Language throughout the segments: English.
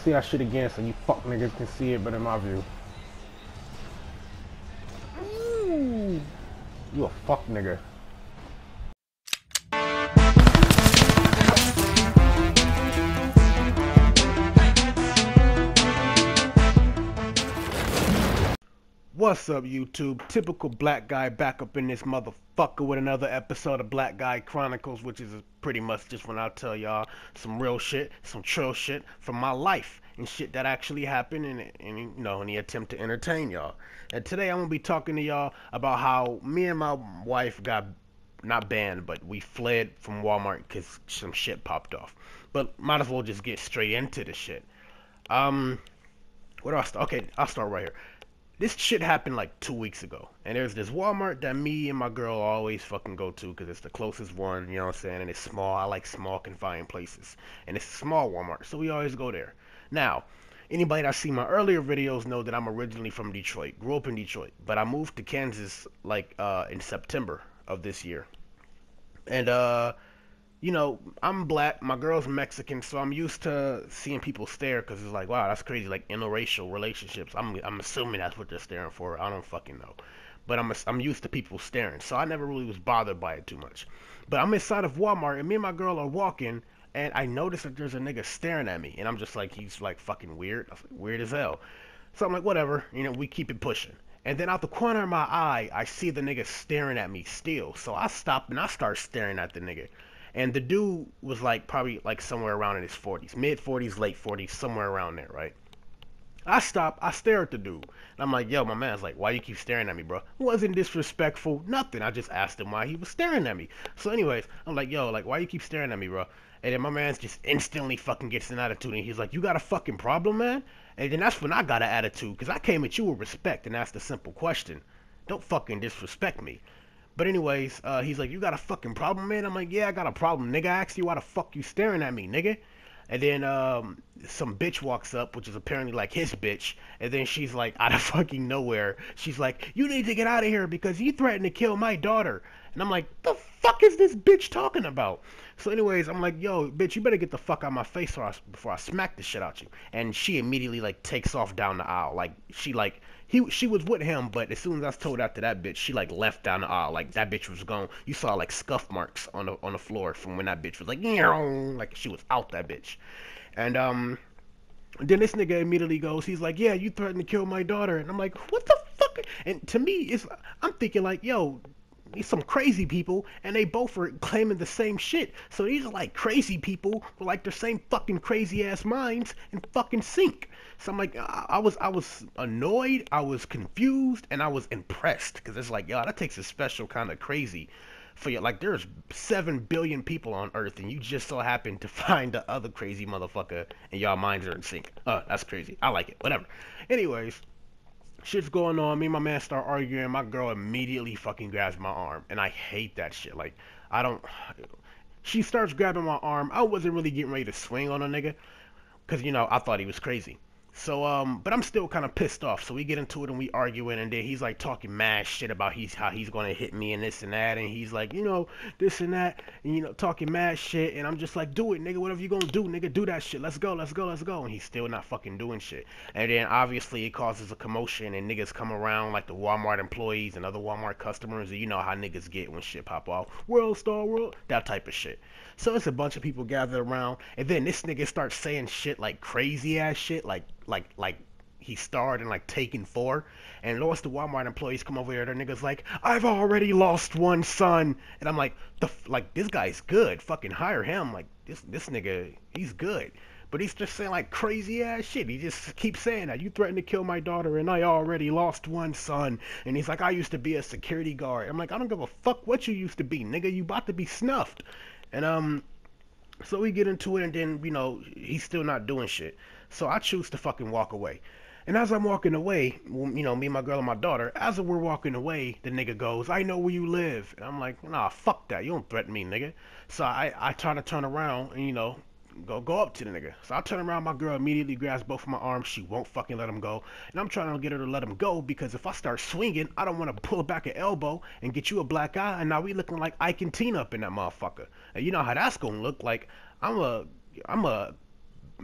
see that shit again so you fuck niggas can see it, but in my view. Ooh, you a fuck nigga. What's up, YouTube? Typical black guy back up in this motherfucker with another episode of Black Guy Chronicles, which is pretty much just when I tell y'all some real shit, some trill shit from my life and shit that actually happened and you know, in the attempt to entertain y'all. And today I'm gonna be talking to y'all about how me and my wife got not banned, but we fled from Walmart because some shit popped off. But might as well just get straight into the shit. Where do I start? Okay, I'll start right here. This shit happened like 2 weeks ago, and there's this Walmart that me and my girl always fucking go to because it's the closest one, you know what I'm saying, and it's small. I like small, confined places, and it's a small Walmart, so we always go there. Now, anybody that seen my earlier videos know that I'm originally from Detroit, grew up in Detroit, but I moved to Kansas like in September of this year, and you know, I'm black, my girl's Mexican, so I'm used to seeing people stare because it's like, wow, that's crazy, like interracial relationships. I'm assuming that's what they're staring for. I don't fucking know. But I'm used to people staring, so I never really was bothered by it too much. But I'm inside of Walmart, and me and my girl are walking, and I notice that there's a nigga staring at me, and I'm just like, he's like fucking weird. I was like, weird as hell. So I'm like, whatever, you know, we keep it pushing. And then out the corner of my eye, I see the nigga staring at me still. So I stop and I start staring at the nigga. And the dude was like probably like somewhere around in his 40s, mid 40s, late 40s, somewhere around there, right? I stop, I stare at the dude. And I'm like, yo, my man's like, why you keep staring at me, bro? Wasn't disrespectful, nothing. I just asked him why he was staring at me. So anyways, I'm like, yo, like, why you keep staring at me, bro? And then my man's just instantly fucking gets an attitude. And he's like, you got a fucking problem, man? And then that's when I got an attitude, because I came at you with respect and asked a simple question. Don't fucking disrespect me. But anyways, he's like, you got a fucking problem, man? I'm like, yeah, I got a problem, nigga. I asked you why the fuck you staring at me, nigga. And then some bitch walks up, which is apparently like his bitch. And then she's like, out of fucking nowhere, she's like, you need to get out of here because you threatened to kill my daughter. And I'm like, the fuck is this bitch talking about? So anyways, I'm like, yo, bitch, you better get the fuck out of my face before I smack the shit out you. And she immediately like takes off down the aisle. Like she was with him, but as soon as I told after that bitch, she like left down the aisle. Like that bitch was gone. You saw like scuff marks on the floor from when that bitch was like she was out that bitch. And then this nigga immediately goes, he's like, yeah, you threatened to kill my daughter. And I'm like, what the fuck? And to me, I'm thinking like, yo, these some crazy people, and they both are claiming the same shit. So these are like crazy people with like their same fucking crazy ass minds and fucking sync. So I'm like, I was annoyed, I was confused, and I was impressed because it's like, yo, that takes a special kind of crazy for you. Like there's 7 billion people on Earth, and you just so happen to find the other crazy motherfucker, and y'all minds are in sync. That's crazy. I like it. Whatever. Anyways. Shit's going on. Me and my man start arguing. My girl immediately fucking grabs my arm. And I hate that shit. Like, she starts grabbing my arm. I wasn't really getting ready to swing on a nigga. Because, you know, I thought he was crazy. So, but I'm still kind of pissed off. So we get into it and we arguing, and then he's like talking mad shit about how he's gonna hit me and this and that, and he's like, you know, this and that, and you know, talking mad shit, and I'm just like, do it, nigga, whatever you gonna do, nigga, do that shit, let's go, let's go, let's go, and he's still not fucking doing shit. And then obviously it causes a commotion, and niggas come around like the Walmart employees and other Walmart customers, and you know how niggas get when shit pop off, world star world, that type of shit. So it's a bunch of people gathered around, and then this nigga starts saying shit like crazy ass shit, like he starred in like Taken 4, and lots of Walmart employees come over here, their niggas like, I've already lost one son, and I'm like, this guy's good, fucking hire him, like this nigga, he's good. But he's just saying like crazy ass shit. He just keeps saying that you threatened to kill my daughter and I already lost one son. And he's like, I used to be a security guard. I'm like, I don't give a fuck what you used to be, nigga. You about to be snuffed. And so we get into it, and then, you know, he's still not doing shit. So I choose to fucking walk away. And as I'm walking away, you know, me, my girl, and my daughter, as we're walking away, the nigga goes, I know where you live. And I'm like, nah, fuck that. You don't threaten me, nigga. So I try to turn around and, you know, go up to the nigga. So I turn around, my girl immediately grabs both of my arms. She won't fucking let him go. And I'm trying to get her to let him go because if I start swinging, I don't want to pull back an elbow and get you a black eye. And now we looking like Ike and Tina up in that motherfucker. And you know how that's gonna look like. I'm a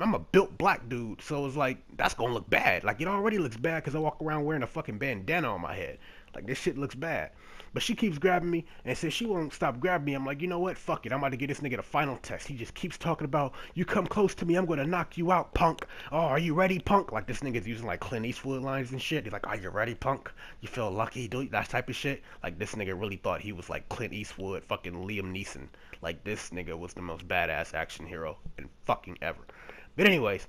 I'm a built black dude, so it's like that's gonna look bad. Like it already looks bad because I walk around wearing a fucking bandana on my head. Like this shit looks bad. But she keeps grabbing me, and since she won't stop grabbing me, I'm like, you know what? Fuck it. I'm about to get this nigga the final test. He just keeps talking about, you come close to me, I'm gonna knock you out, punk. Oh, are you ready, punk? Like this nigga's using like Clint Eastwood lines and shit. He's like, are you ready, punk? You feel lucky, dude? That type of shit. Like this nigga really thought he was like Clint Eastwood, fucking Liam Neeson. Like this nigga was the most badass action hero in fucking ever. But anyways,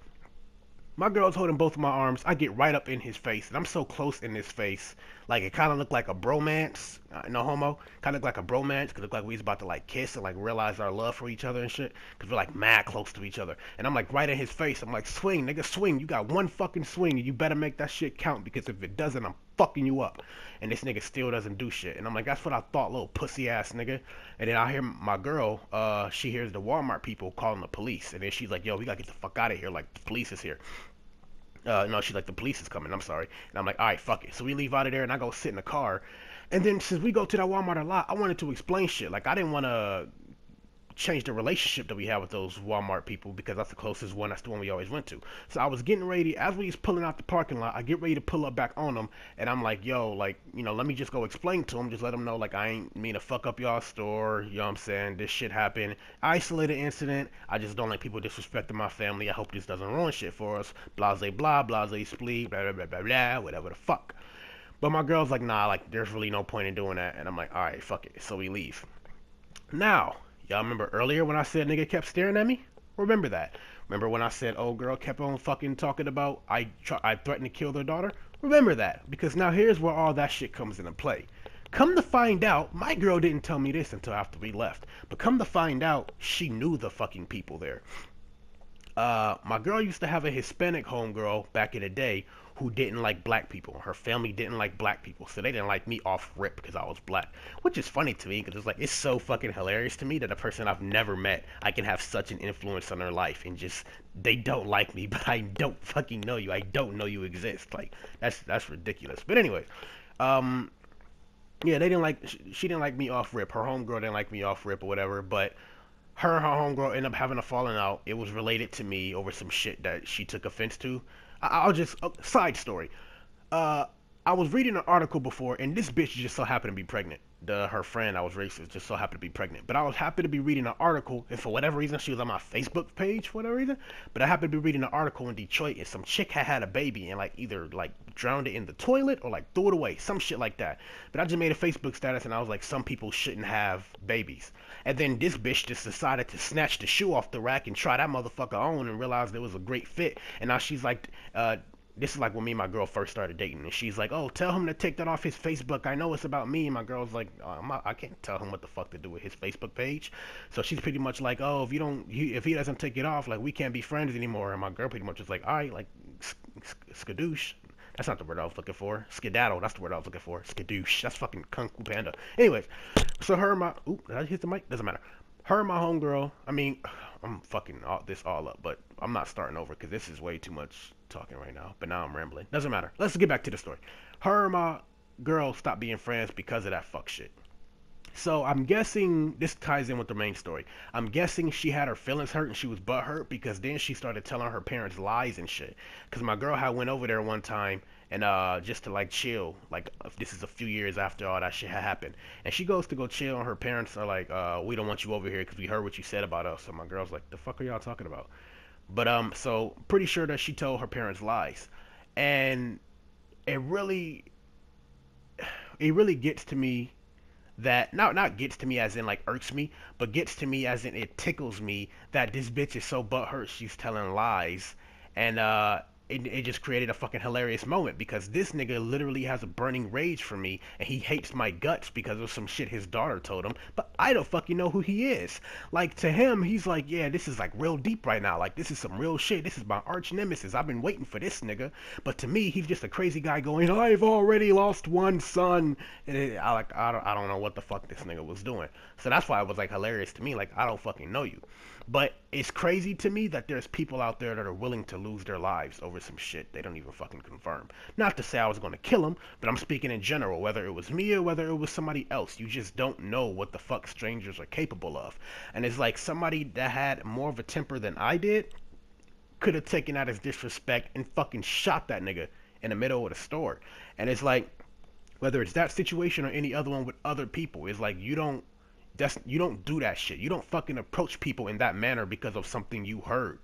my girl's holding both of my arms. I get right up in his face, and I'm so close in his face. Like, it kind of looked like a bromance. No homo. Kind of looked like a bromance. Because it looked like we was about to, like, kiss and, like, realize our love for each other and shit. Because we're, like, mad close to each other. And I'm, like, right in his face. I'm like, swing, nigga, swing. You got one fucking swing, and you better make that shit count. Because if it doesn't, I'm fucking you up. And this nigga still doesn't do shit. And I'm like, that's what I thought, little pussy ass nigga. And then I hear my girl, she hears the Walmart people calling the police. And then she's like, yo, we gotta get the fuck out of here. Like, the police is here. No, she's like, the police is coming. I'm sorry. And I'm like, all right, fuck it. So we leave out of there, and I go sit in the car. And then since we go to that Walmart a lot, I wanted to explain shit. Like, I didn't want to change the relationship that we have with those Walmart people because that's the closest one. That's the one we always went to. So I was getting ready, as we was pulling out the parking lot, I get ready to pull up back on them, and I'm like, yo, like, you know, let me just go explain to them, just let them know, like, I ain't mean to fuck up y'all store, you know what I'm saying, this shit happened, isolated incident, I just don't like people disrespecting my family, I hope this doesn't ruin shit for us, blase blah, blase splee, blah, blah, blah, blah, blah, whatever the fuck. But my girl's like, nah, like, there's really no point in doing that, and I'm like, alright, fuck it, so we leave. Now, y'all remember earlier when I said nigga kept staring at me? Remember that. Remember when I said old girl kept on fucking talking about I threatened to kill their daughter? Remember that. Because now here's where all that shit comes into play. Come to find out, my girl didn't tell me this until after we left. But come to find out, she knew the fucking people there. My girl used to have a Hispanic homegirl back in the day who didn't like black people. Her family didn't like black people, so they didn't like me off rip because I was black. Which is funny to me because it's like, it's so fucking hilarious to me that a person I've never met, I can have such an influence on their life and just, they don't like me, but I don't fucking know you. I don't know you exist. Like, that's ridiculous. But anyway, yeah, they didn't like, she didn't like me off rip. Her homegirl didn't like me off rip or whatever, but her and her homegirl ended up having a falling out. It was related to me over some shit that she took offense to. I'll just, side story. I was reading an article before, and this bitch just so happened to be pregnant. Her friend, I was racist, just so happened to be pregnant. But I was happy to be reading an article, and for whatever reason, she was on my Facebook page for whatever reason. But I happened to be reading an article in Detroit, and some chick had a baby, and like either like drowned it in the toilet or like threw it away, some shit like that. But I just made a Facebook status, and I was like, some people shouldn't have babies. And then this bitch just decided to snatch the shoe off the rack and try that motherfucker on, and realized it was a great fit. And now she's like, this is like when me and my girl first started dating, and she's like, oh, tell him to take that off his Facebook. I know it's about me. And my girl's like, I can't tell him what the fuck to do with his Facebook page. So she's pretty much like, oh, if he doesn't take it off, like, we can't be friends anymore. And my girl pretty much was like, all right, like, skadoosh. That's not the word I was looking for. Skedaddle, that's the word I was looking for. Skadoosh. That's fucking Kung Fu Panda. Anyways, so her and my, oop, did I hit the mic? Doesn't matter. Her and my homegirl, I mean, I'm fucking this all up, but I'm not starting over because this is way too much talking right now. But now I'm rambling. Doesn't matter. Let's get back to the story. Her and my girl stopped being friends because of that fuck shit. So I'm guessing this ties in with the main story. I'm guessing she had her feelings hurt and she was butthurt because then she started telling her parents lies and shit. Because my girl had went over there one time and just to like chill. Like this is a few years after all that shit had happened. And she goes to go chill and her parents are like, we don't want you over here because we heard what you said about us. So my girl's like, the fuck are y'all talking about? But so pretty sure that she told her parents lies. And it really gets to me that not gets to me as in like irks me, but gets to me as in it tickles me that this bitch is so butthurt she's telling lies, and it just created a fucking hilarious moment because this nigga literally has a burning rage for me and he hates my guts because of some shit his daughter told him, but I don't fucking know who he is. Like to him, he's like, yeah, this is like real deep right now. Like this is some real shit. This is my arch nemesis. I've been waiting for this nigga. But to me, he's just a crazy guy going, I've already lost one son. And I don't know what the fuck this nigga was doing. So that's why it was like hilarious to me. Like I don't fucking know you. But it's crazy to me that there's people out there that are willing to lose their lives over some shit they don't even fucking confirm. Not to say I was going to kill him, but I'm speaking in general, whether it was me or whether it was somebody else. You just don't know what the fuck strangers are capable of. And it's like somebody that had more of a temper than I did could have taken that as disrespect and fucking shot that nigga in the middle of the store. And it's like, whether it's that situation or any other one with other people, it's like you don't do that shit. You don't fucking approach people in that manner because of something you heard.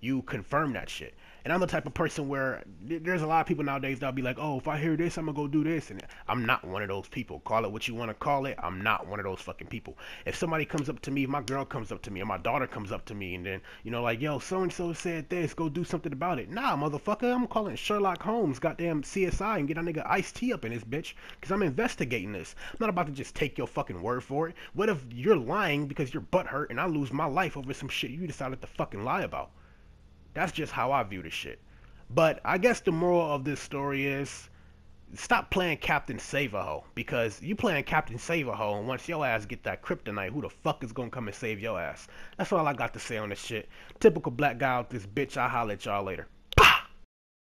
You confirm that shit. And I'm the type of person where there's a lot of people nowadays that'll be like, oh, if I hear this, I'm gonna go do this. And I'm not one of those people. Call it what you want to call it. I'm not one of those fucking people. If somebody comes up to me, if my girl comes up to me, or my daughter comes up to me, and then, like, yo, so-and-so said this, go do something about it. Nah, motherfucker, I'm calling Sherlock Holmes, goddamn CSI, and get that nigga Ice-T up in this bitch, because I'm investigating this. I'm not about to just take your fucking word for it. What if you're lying because your butt hurt, and I lose my life over some shit you decided to fucking lie about? That's just how I view the shit. But I guess the moral of this story is stop playing Captain Save-A-Ho, because you playing Captain Save-A-Ho, and once your ass get that kryptonite, who the fuck is gonna come and save your ass? That's all I got to say on this shit. Typical black guy with this bitch. I'll holler at y'all later.